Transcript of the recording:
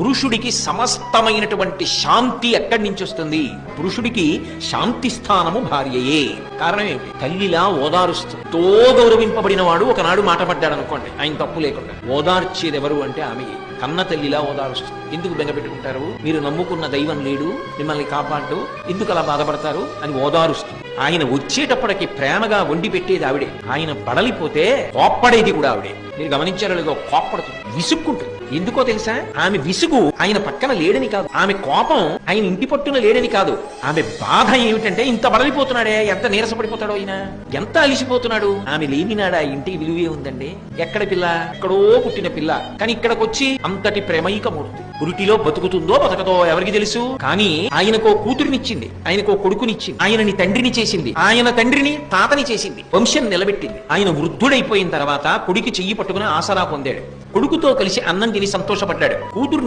పురుషుడికి సమస్తమైనటువంటి శాంతి ఎక్కడి నుంచి వస్తుంది? పురుషుడికి శాంతి స్థానము భార్యయే. కారణం ఏమిటి? తల్లిలా ఓదారుస్తూ గౌరవింపబడిన వాడు ఒకనాడు మాట పడ్డాడు అనుకోండి, ఆయన తప్పు లేకుండా ఓదార్చేది ఎవరు అంటే ఆమె. కన్న తల్లిలా ఓదారుస్తుంది. ఎందుకు బెంగపెట్టుకుంటారు? మీరు నమ్ముకున్న దైవం లేడు, మిమ్మల్ని కాపాడు, ఎందుకు అలా బాధపడతారు అని ఓదారుస్తుంది. ఆయన వచ్చేటప్పటికి ప్రేమగా వండి పెట్టేది ఆవిడే. ఆయన బడలిపోతే కోప్పడేది కూడా ఆవిడే. మీరు గమనించారో లేదో, కోప్పడుతుంది, విసుక్కుంటుంది. ఎందుకో తెలుసా? ఆమె విసుగు ఆయన పక్కన లేడని కాదు, ఆమె కోపం ఆయన ఇంటి పట్టున లేడని కాదు, ఆమె బాధ ఏమిటంటే ఇంత బడలిపోతున్నాడే, ఎంత నీరసపడిపోతాడో ఆయన, ఎంత అలిసిపోతున్నాడు. ఆమె లేనినాడా ఇంటికి విలువే ఉందండి. ఎక్కడ పిల్ల? ఎక్కడో పుట్టిన పిల్ల, కానీ ఇక్కడికి వచ్చి అంతటి ప్రేమైకమూర్తి. పురిటిలో బతుకుతుందో బతకదో ఎవరికి తెలుసు, కానీ ఆయనకో కూతురినిచ్చింది, ఆయనకో కొడుకునిచ్చింది, ఆయనని తండ్రిని చేసింది, ఆయన తండ్రిని తాతని చేసింది, వంశం నిలబెట్టింది. ఆయన వృద్ధుడైపోయిన తర్వాత కొడుకు చెయ్యి పట్టుకుని ఆసరా పొందాడు, కొడుకుతో కలిసి అన్నం తిని సంతోషపడ్డాడు. కూతుర్ని